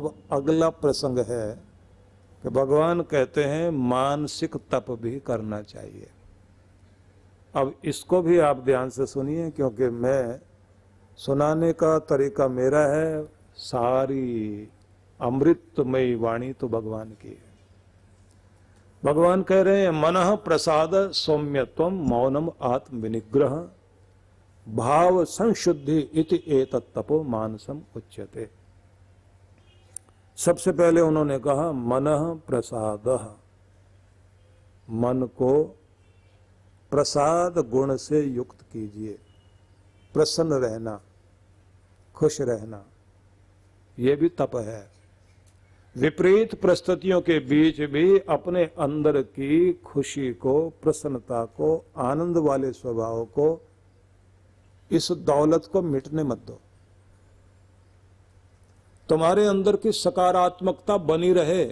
अब अगला प्रसंग है कि भगवान कहते हैं मानसिक तप भी करना चाहिए। अब इसको भी आप ध्यान से सुनिए, क्योंकि मैं सुनाने का तरीका मेरा है, सारी अमृतमयी वाणी तो भगवान की है। भगवान कह रहे हैं मनः प्रसाद सौम्यत्वम मौनम आत्म विनिग्रह भाव संशुद्धि इति एतत् तपो मानसम उच्यते। सबसे पहले उन्होंने कहा मनः प्रसाद, मन को प्रसाद गुण से युक्त कीजिए। प्रसन्न रहना, खुश रहना, ये भी तप है। विपरीत परिस्थितियों के बीच भी अपने अंदर की खुशी को, प्रसन्नता को, आनंद वाले स्वभाव को, इस दौलत को मिटने मत दो। तुम्हारे अंदर की सकारात्मकता बनी रहे,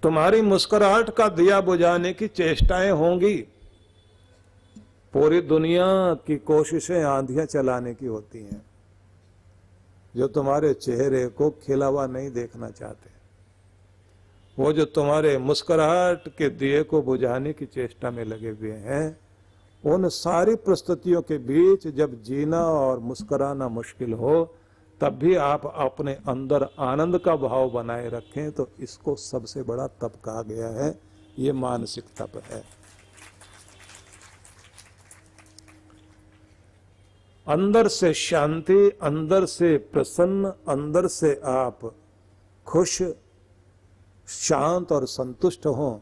तुम्हारी मुस्कुराहट का दिया बुझाने की चेष्टाएं होंगी। पूरी दुनिया की कोशिशें आंधियां चलाने की होती हैं, जो तुम्हारे चेहरे को खिला हुआ नहीं देखना चाहते। वो जो तुम्हारे मुस्कुराहट के दिए को बुझाने की चेष्टा में लगे हुए हैं, उन सारी परिस्थितियों के बीच जब जीना और मुस्कुराना मुश्किल हो, तब भी आप अपने अंदर आनंद का भाव बनाए रखें, तो इसको सबसे बड़ा तप कहा गया है। ये मानसिक तप है। अंदर से शांति, अंदर से प्रसन्न, अंदर से आप खुश, शांत और संतुष्ट हों,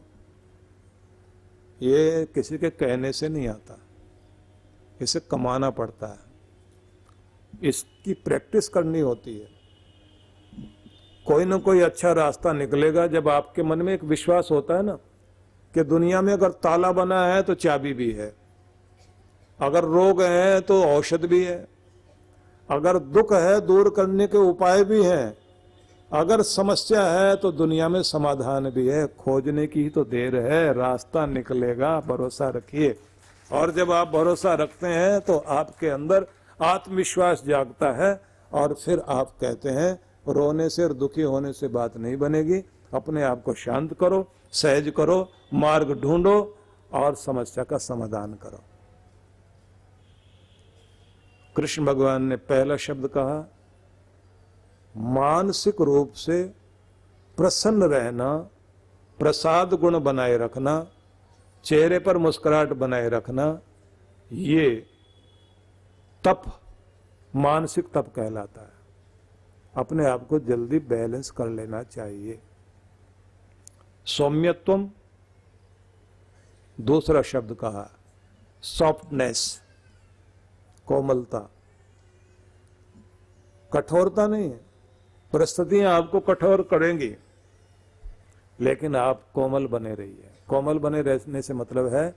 ये किसी के कहने से नहीं आता, इसे कमाना पड़ता है, इसकी प्रैक्टिस करनी होती है। कोई ना कोई अच्छा रास्ता निकलेगा जब आपके मन में एक विश्वास होता है ना कि दुनिया में अगर ताला बना है तो चाबी भी है, अगर रोग है तो औषध भी है, अगर दुख है दूर करने के उपाय भी हैं, अगर समस्या है तो दुनिया में समाधान भी है। खोजने की ही तो देर है, रास्ता निकलेगा, भरोसा रखिए। और जब आप भरोसा रखते हैं तो आपके अंदर आत्मविश्वास जागता है, और फिर आप कहते हैं रोने से और दुखी होने से बात नहीं बनेगी। अपने आप को शांत करो, सहज करो, मार्ग ढूंढो और समस्या का समाधान करो। कृष्ण भगवान ने पहला शब्द कहा मानसिक रूप से प्रसन्न रहना, प्रसाद गुण बनाए रखना, चेहरे पर मुस्कुराहट बनाए रखना, ये तप, मानसिक तप कहलाता है। अपने आप को जल्दी बैलेंस कर लेना चाहिए। सौम्यत्वम दूसरा शब्द कहा, सॉफ्टनेस, कोमलता, कठोरता नहीं है। परिस्थितियां आपको कठोर करेंगी, लेकिन आप कोमल बने रहिए। कोमल बने रहने से मतलब है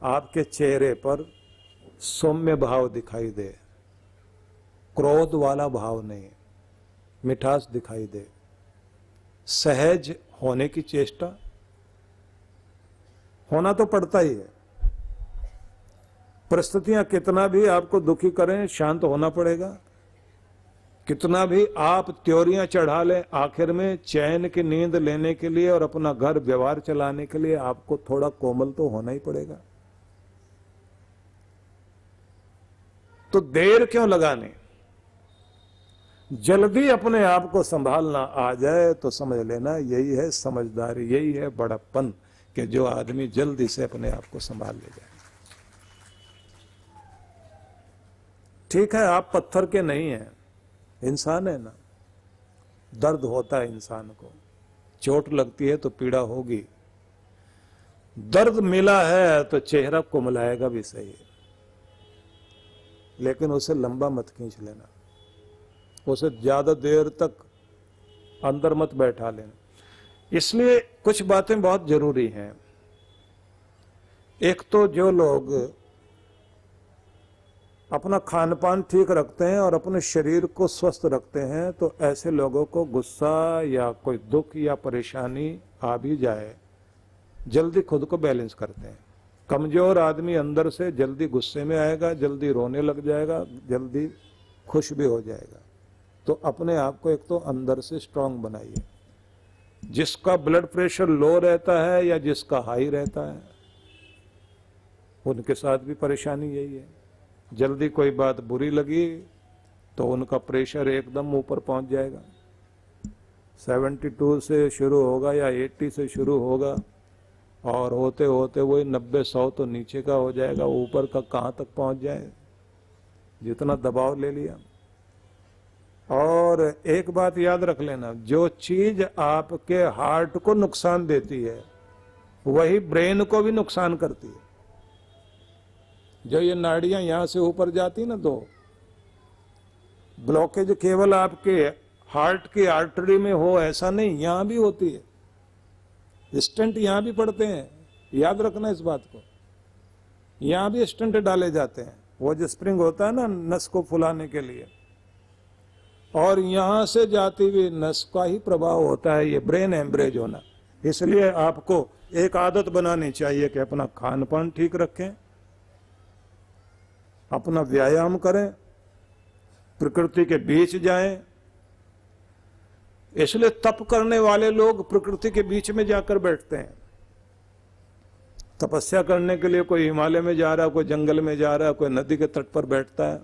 आपके चेहरे पर सौम्य भाव दिखाई दे, क्रोध वाला भाव नहीं, मिठास दिखाई दे, सहज होने की चेष्टा। होना तो पड़ता ही है, परिस्थितियां कितना भी आपको दुखी करें, शांत होना पड़ेगा। कितना भी आप त्योरियां चढ़ा लें, आखिर में चैन की नींद लेने के लिए और अपना घर व्यवहार चलाने के लिए आपको थोड़ा कोमल तो होना ही पड़ेगा। तो देर क्यों लगाने, जल्दी अपने आप को संभालना आ जाए तो समझ लेना यही है समझदारी, यही है बड़प्पन, कि जो आदमी जल्दी से अपने आप को संभाल ले जाए। ठीक है, आप पत्थर के नहीं हैं, इंसान है ना, दर्द होता है इंसान को, चोट लगती है तो पीड़ा होगी, दर्द मिला है तो चेहरा कुमलाएगा भी सही, लेकिन उसे लंबा मत खींच लेना, उसे ज्यादा देर तक अंदर मत बैठा लेना। इसलिए कुछ बातें बहुत जरूरी हैं। एक तो जो लोग अपना खान पान ठीक रखते हैं और अपने शरीर को स्वस्थ रखते हैं, तो ऐसे लोगों को गुस्सा या कोई दुख या परेशानी आ भी जाए, जल्दी खुद को बैलेंस करते हैं। कमजोर आदमी अंदर से जल्दी गुस्से में आएगा, जल्दी रोने लग जाएगा, जल्दी खुश भी हो जाएगा। तो अपने आप को एक तो अंदर से स्ट्रांग बनाइए। जिसका ब्लड प्रेशर लो रहता है या जिसका हाई रहता है, उनके साथ भी परेशानी यही है। जल्दी कोई बात बुरी लगी तो उनका प्रेशर एकदम ऊपर पहुंच जाएगा। 72 से शुरू होगा या 80 से शुरू होगा और होते होते वही 90-100 तो नीचे का हो जाएगा, ऊपर का कहाँ तक पहुंच जाए, जितना दबाव ले लिया। और एक बात याद रख लेना, जो चीज आपके हार्ट को नुकसान देती है वही ब्रेन को भी नुकसान करती है। जो ये नाड़ियां यहां से ऊपर जाती ना, दो ब्लॉकेज केवल आपके हार्ट की आर्टरी में हो ऐसा नहीं, यहां भी होती है। स्टंट यहां भी पड़ते हैं, याद रखना इस बात को। यहां भी स्टंट डाले जाते हैं, वो जो स्प्रिंग होता है ना नस को फुलाने के लिए, और यहां से जाती हुई नस का ही प्रभाव होता है ये ब्रेन हेमरेज होना। इसलिए आपको एक आदत बनानी चाहिए कि अपना खान पान ठीक रखें, अपना व्यायाम करें, प्रकृति के बीच जाएं। इसलिए तप करने वाले लोग प्रकृति के बीच में जाकर बैठते हैं। तपस्या करने के लिए कोई हिमालय में जा रहा है, कोई जंगल में जा रहा है, कोई नदी के तट पर बैठता है।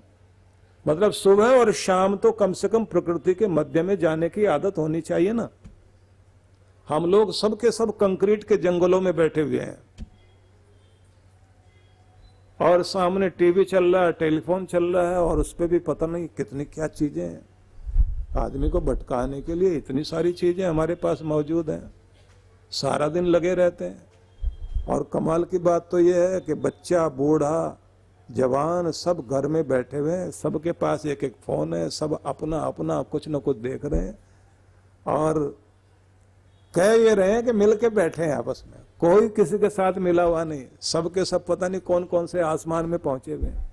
मतलब सुबह और शाम तो कम से कम प्रकृति के मध्य में जाने की आदत होनी चाहिए ना। हम लोग सब के सब कंक्रीट के जंगलों में बैठे हुए हैं और सामने टीवी चल रहा है, टेलीफोन चल रहा है, और उस पर भी पता नहीं कितनी क्या चीजें हैं। आदमी को भटकाने के लिए इतनी सारी चीजें हमारे पास मौजूद हैं, सारा दिन लगे रहते हैं। और कमाल की बात तो यह है कि बच्चा, बूढ़ा, जवान सब घर में बैठे हुए हैं, सबके पास एक एक फोन है, सब अपना अपना कुछ न कुछ देख रहे हैं और कह ये रहे हैं कि मिल के बैठे हैं आपस में। कोई किसी के साथ मिला हुआ नहीं, सबके सब पता नहीं कौन कौन से आसमान में पहुंचे हुए हैं।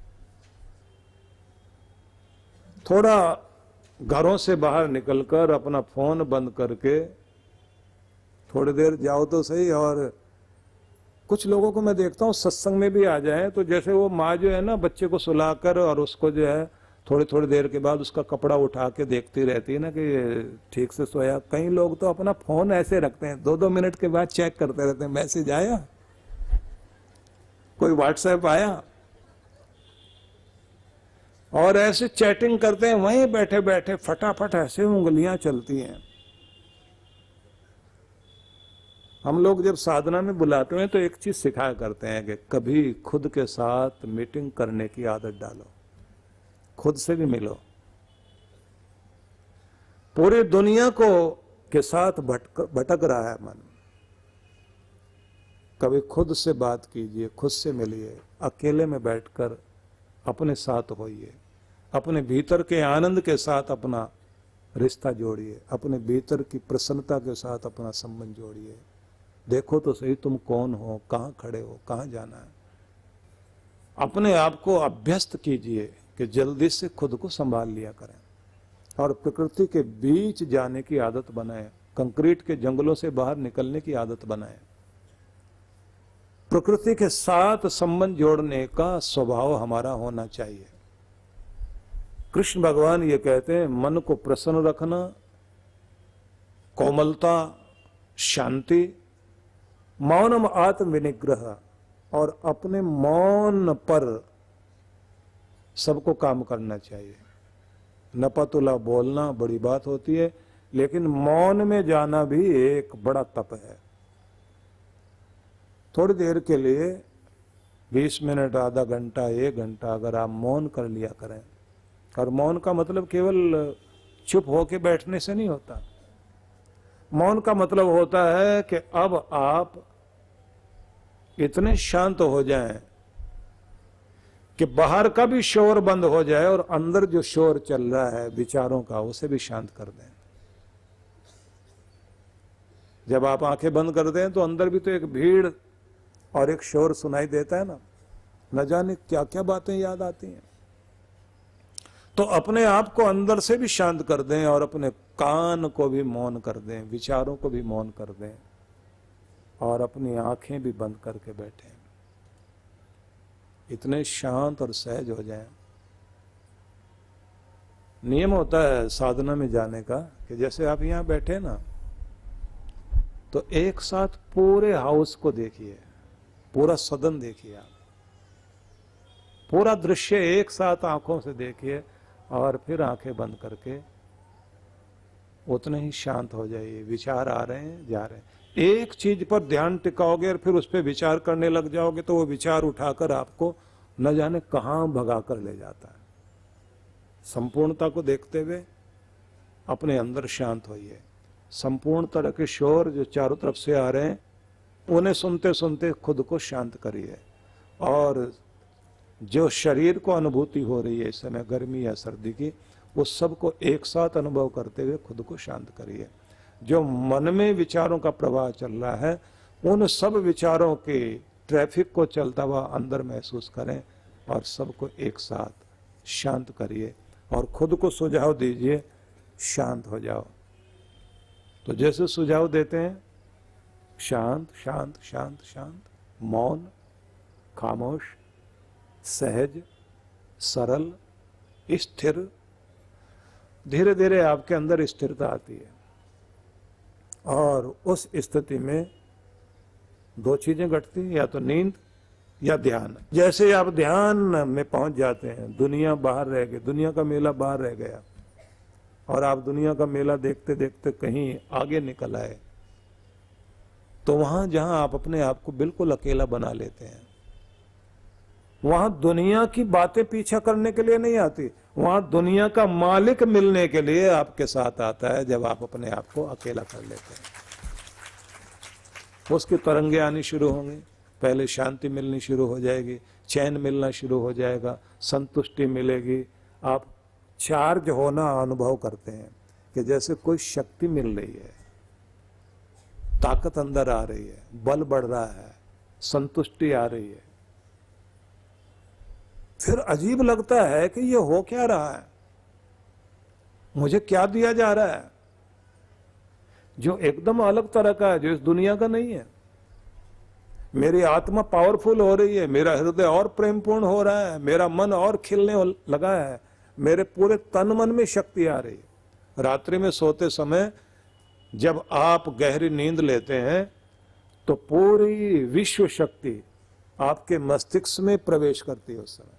थोड़ा घरों से बाहर निकलकर अपना फोन बंद करके थोड़ी देर जाओ तो सही। और कुछ लोगों को मैं देखता हूँ सत्संग में भी आ जाए तो जैसे वो माँ जो है ना बच्चे को सुलाकर और उसको जो है थोड़ी थोड़ी देर के बाद उसका कपड़ा उठा के देखती रहती है ना कि ठीक से सोया। कई लोग तो अपना फोन ऐसे रखते हैं, 2-2 मिनट के बाद चेक करते रहते हैं, मैसेज आया, कोई व्हाट्सएप आया, और ऐसे चैटिंग करते हैं वहीं बैठे बैठे, फटाफट ऐसे उंगलियां चलती हैं। हम लोग जब साधना में बुलाते हैं तो एक चीज सिखाया करते हैं कि कभी खुद के साथ मीटिंग करने की आदत डालो, खुद से भी मिलो। पूरी दुनिया को के साथ भटक रहा है मन, कभी खुद से बात कीजिए, खुद से मिलिए, अकेले में बैठकर अपने साथ होइए, अपने भीतर के आनंद के साथ अपना रिश्ता जोड़िए, अपने भीतर की प्रसन्नता के साथ अपना संबंध जोड़िए। देखो तो सही तुम कौन हो, कहाँ खड़े हो, कहाँ जाना है। अपने आप को अभ्यस्त कीजिए कि जल्दी से खुद को संभाल लिया करें और प्रकृति के बीच जाने की आदत बनाएं, कंक्रीट के जंगलों से बाहर निकलने की आदत बनाएं। प्रकृति के साथ संबंध जोड़ने का स्वभाव हमारा होना चाहिए। कृष्ण भगवान ये कहते हैं, मन को प्रसन्न रखना, कोमलता, शांति, मौनम आत्म विनिग्रह, और अपने मौन पर सबको काम करना चाहिए। नपतुला बोलना बड़ी बात होती है, लेकिन मौन में जाना भी एक बड़ा तप है। थोड़ी देर के लिए 20 मिनट, आधा घंटा, 1 घंटा अगर आप मौन कर लिया करें, और मौन का मतलब केवल चुप होके बैठने से नहीं होता। मौन का मतलब होता है कि अब आप इतने शांत हो जाएं कि बाहर का भी शोर बंद हो जाए और अंदर जो शोर चल रहा है विचारों का, उसे भी शांत कर दें। जब आप आंखें बंद कर दें तो अंदर भी तो एक भीड़ और एक शोर सुनाई देता है ना, न जाने क्या क्या बातें याद आती हैं। तो अपने आप को अंदर से भी शांत कर दें और अपने कान को भी मौन कर दें, विचारों को भी मौन कर दें, और अपनी आंखें भी बंद करके बैठें। इतने शांत और सहज हो जाएं, नियम होता है साधना में जाने का कि जैसे आप यहाँ बैठे ना, तो एक साथ पूरे हाउस को देखिए, पूरा सदन देखिए, आप पूरा दृश्य एक साथ आंखों से देखिए और फिर आंखें बंद करके उतने ही शांत हो जाइए। विचार आ रहे हैं, जा रहे हैं, एक चीज पर ध्यान टिकाओगे और फिर उस पर विचार करने लग जाओगे तो वो विचार उठाकर आपको न जाने कहां भगा कर ले जाता है। संपूर्णता को देखते हुए अपने अंदर शांत होइए। संपूर्ण तरह के शोर जो चारों तरफ से आ रहे हैं उन्हें सुनते सुनते खुद को शांत करिए, और जो शरीर को अनुभूति हो रही है इस समय गर्मी या सर्दी की, उस सब को एक साथ अनुभव करते हुए खुद को शांत करिए। जो मन में विचारों का प्रवाह चल रहा है उन सब विचारों के ट्रैफिक को चलता हुआ अंदर महसूस करें और सबको एक साथ शांत करिए और खुद को सुझाव दीजिए, शांत हो जाओ। तो जैसे सुझाव देते हैं, शांत शांत शांत शांत, मौन, खामोश, सहज, सरल, स्थिर, धीरे धीरे आपके अंदर स्थिरता आती है और उस स्थिति में दो चीजें घटती हैं, या तो नींद या ध्यान। जैसे आप ध्यान में पहुंच जाते हैं, दुनिया बाहर रह गई, दुनिया का मेला बाहर रह गया और आप दुनिया का मेला देखते देखते कहीं आगे निकल आए, तो वहां जहां आप अपने आप को बिल्कुल अकेला बना लेते हैं, वहां दुनिया की बातें पीछा करने के लिए नहीं आती, वहां दुनिया का मालिक मिलने के लिए आपके साथ आता है। जब आप अपने आप को अकेला कर लेते हैं, उसकी तरंगे आनी शुरू होंगी, पहले शांति मिलनी शुरू हो जाएगी, चैन मिलना शुरू हो जाएगा, संतुष्टि मिलेगी। आप चार्ज होना अनुभव करते हैं कि जैसे कोई शक्ति मिल रही है, ताकत अंदर आ रही है, बल बढ़ रहा है, संतुष्टि आ रही है। फिर अजीब लगता है कि ये हो क्या रहा है, मुझे क्या दिया जा रहा है जो एकदम अलग तरह का है, जो इस दुनिया का नहीं है। मेरी आत्मा पावरफुल हो रही है, मेरा हृदय और प्रेमपूर्ण हो रहा है, मेरा मन और खिलने लगा है, मेरे पूरे तन मन में शक्ति आ रही है। रात्रि में सोते समय जब आप गहरी नींद लेते हैं तो पूरी विश्व शक्ति आपके मस्तिष्क में प्रवेश करती है। उस समय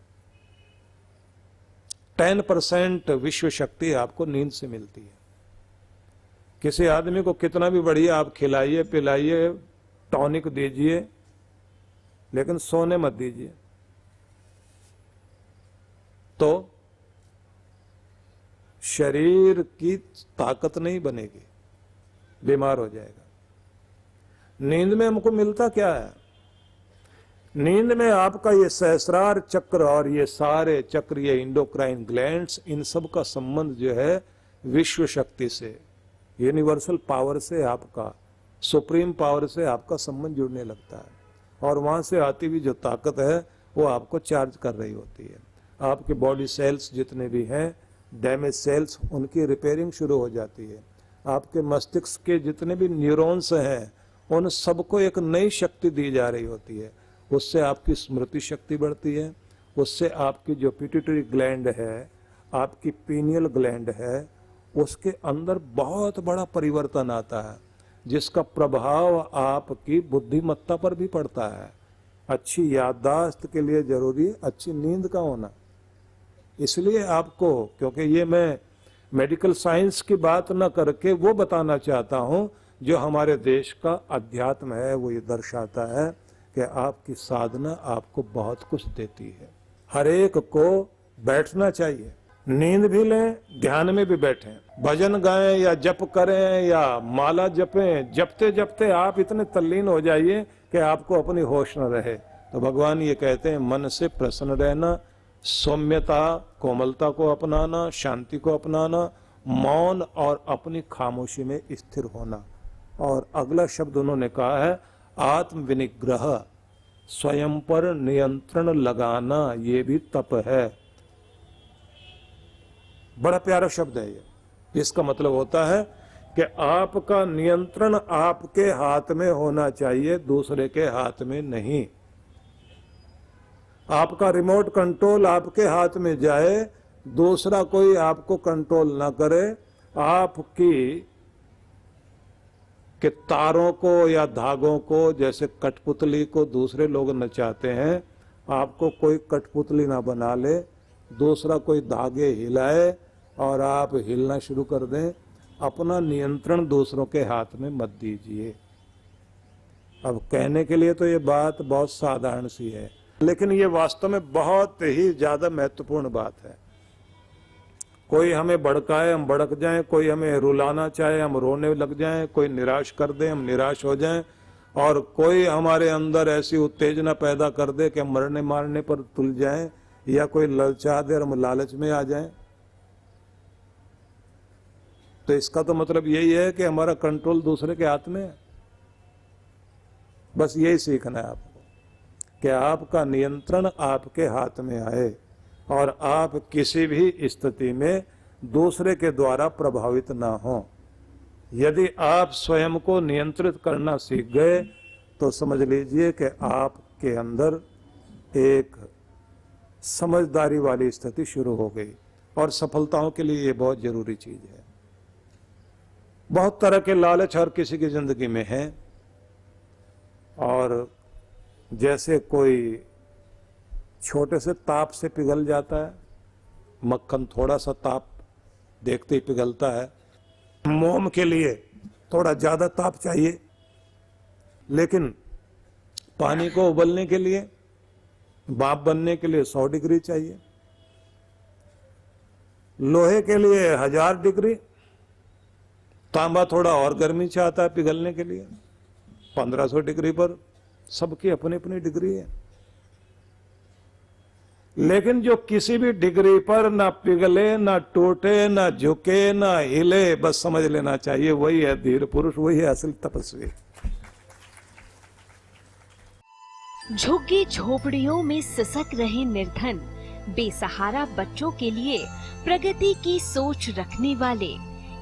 10% विश्व शक्ति आपको नींद से मिलती है। किसी आदमी को कितना भी बढ़िया आप खिलाइए पिलाइए, टॉनिक दीजिए, लेकिन सोने मत दीजिए तो शरीर की ताकत नहीं बनेगी, बीमार हो जाएगा। नींद में हमको मिलता क्या है? नींद में आपका ये सहस्रार चक्र और ये सारे चक्र, ये इंडोक्राइन ग्लैंड्स, इन सब का संबंध जो है विश्व शक्ति से, यूनिवर्सल पावर से, आपका सुप्रीम पावर से आपका संबंध जुड़ने लगता है और वहां से आती हुई जो ताकत है वो आपको चार्ज कर रही होती है। आपके बॉडी सेल्स जितने भी हैं, डैमेज सेल्स, उनकी रिपेयरिंग शुरू हो जाती है। आपके मस्तिष्क के जितने भी न्यूरॉन्स हैं उन सबको एक नई शक्ति दी जा रही होती है। उससे आपकी स्मृति शक्ति बढ़ती है, उससे आपकी जो पिट्यूटरी ग्लैंड है, आपकी पीनियल ग्लैंड है, उसके अंदर बहुत बड़ा परिवर्तन आता है जिसका प्रभाव आपकी बुद्धिमत्ता पर भी पड़ता है। अच्छी याददाश्त के लिए जरूरी है अच्छी नींद का होना। इसलिए आपको, क्योंकि ये मैं मेडिकल साइंस की बात न करके वो बताना चाहता हूँ जो हमारे देश का अध्यात्म है, वो ये दर्शाता है कि आपकी साधना आपको बहुत कुछ देती है। हर एक को बैठना चाहिए, नींद भी लें, ध्यान में भी बैठें, भजन गाएं या जप करें या माला जपें, जपते जपते आप इतने तल्लीन हो जाइए कि आपको अपनी होश न रहे। तो भगवान ये कहते हैं मन से प्रसन्न रहना, सौम्यता, कोमलता को अपनाना, शांति को अपनाना, मौन और अपनी खामोशी में स्थिर होना। और अगला शब्द उन्होंने कहा है आत्म विनिग्रह, स्वयं पर नियंत्रण लगाना, ये भी तप है। बड़ा प्यारा शब्द है ये। इसका मतलब होता है कि आपका नियंत्रण आपके हाथ में होना चाहिए, दूसरे के हाथ में नहीं। आपका रिमोट कंट्रोल आपके हाथ में जाए, दूसरा कोई आपको कंट्रोल ना करे, आपकी कि तारों को या धागों को, जैसे कठपुतली को दूसरे लोग नचाते हैं, आपको कोई कठपुतली ना बना ले, दूसरा कोई धागे हिलाए और आप हिलना शुरू कर दें। अपना नियंत्रण दूसरों के हाथ में मत दीजिए। अब कहने के लिए तो ये बात बहुत साधारण सी है, लेकिन ये वास्तव में बहुत ही ज्यादा महत्वपूर्ण बात है। कोई हमें भड़काए हम भड़क जाएं, कोई हमें रुलाना चाहे हम रोने लग जाएं, कोई निराश कर दे हम निराश हो जाएं, और कोई हमारे अंदर ऐसी उत्तेजना पैदा कर दे कि हम मरने मारने पर तुल जाएं, या कोई ललचा दे और हम लालच में आ जाएं। तो इसका तो मतलब यही है कि हमारा कंट्रोल दूसरे के हाथ में है। बस यही सीखना है आपको कि आपका नियंत्रण आपके हाथ में आए और आप किसी भी स्थिति में दूसरे के द्वारा प्रभावित ना हो। यदि आप स्वयं को नियंत्रित करना सीख गए तो समझ लीजिए कि आपके अंदर एक समझदारी वाली स्थिति शुरू हो गई, और सफलताओं के लिए ये बहुत जरूरी चीज है। बहुत तरह के लालच हर किसी की जिंदगी में है, और जैसे कोई छोटे से ताप से पिघल जाता है, मक्खन थोड़ा सा ताप देखते ही पिघलता है, मोम के लिए थोड़ा ज्यादा ताप चाहिए, लेकिन पानी को उबलने के लिए, भाप बनने के लिए 100 डिग्री चाहिए। लोहे के लिए 1000 डिग्री, तांबा थोड़ा और गर्मी चाहता है पिघलने के लिए 1500 डिग्री पर। सबकी अपनी अपनी डिग्री है, लेकिन जो किसी भी डिग्री पर ना पिघले, ना टूटे, ना झुके, ना हिले, बस समझ लेना चाहिए वही है धीर पुरुष, वही है असल तपस्वी। झुग्गी झोपड़ियों में सिसक रहे निर्धन बेसहारा बच्चों के लिए प्रगति की सोच रखने वाले,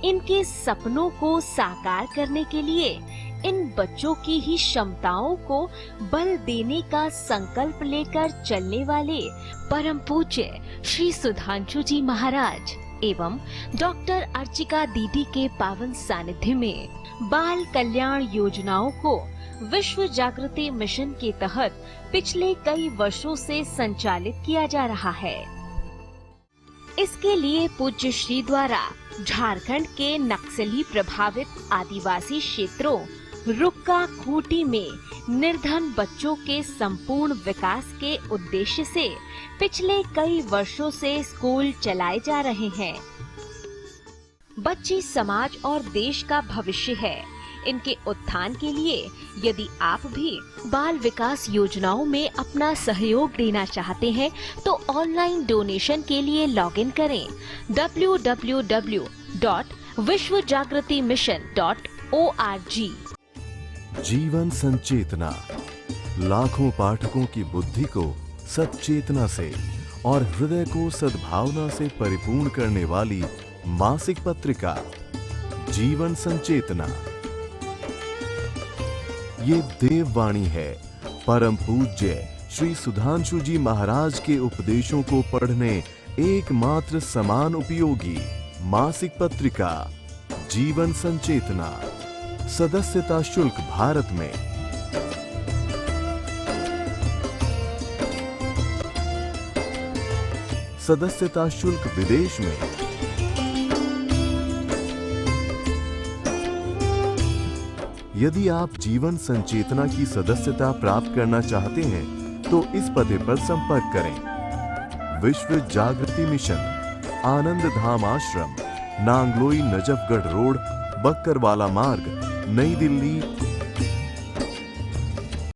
इनके सपनों को साकार करने के लिए इन बच्चों की ही क्षमताओं को बल देने का संकल्प लेकर चलने वाले परम पूज्य श्री सुधांशु जी महाराज एवं डॉक्टर अर्चिका दीदी के पावन सानिध्य में बाल कल्याण योजनाओं को विश्व जागृति मिशन के तहत पिछले कई वर्षों से संचालित किया जा रहा है। इसके लिए पूज्य श्री द्वारा झारखंड के नक्सली प्रभावित आदिवासी क्षेत्रों रुक्का खूंटी में निर्धन बच्चों के संपूर्ण विकास के उद्देश्य से पिछले कई वर्षों से स्कूल चलाए जा रहे हैं। बच्चे समाज और देश का भविष्य है। इनके उत्थान के लिए यदि आप भी बाल विकास योजनाओं में अपना सहयोग देना चाहते हैं तो ऑनलाइन डोनेशन के लिए लॉगिन करें www.vishwajagritimission.org। जीवन संचेतना लाखों पाठकों की बुद्धि को सच्चेतना से और हृदय को सद्भावना से परिपूर्ण करने वाली मासिक पत्रिका जीवन संचेतना। ये देववाणी है परम पूज्य श्री सुधांशु जी महाराज के उपदेशों को पढ़ने एकमात्र समान उपयोगी मासिक पत्रिका जीवन संचेतना। सदस्यता शुल्क भारत में सदस्यता शुल्क विदेश में। यदि आप जीवन संचेतना की सदस्यता प्राप्त करना चाहते हैं तो इस पते पर संपर्क करें। विश्व जागृति मिशन, आनंद धाम आश्रम, नांगलोई नजफगढ़ रोड, बक्करवाला मार्ग, नई दिल्ली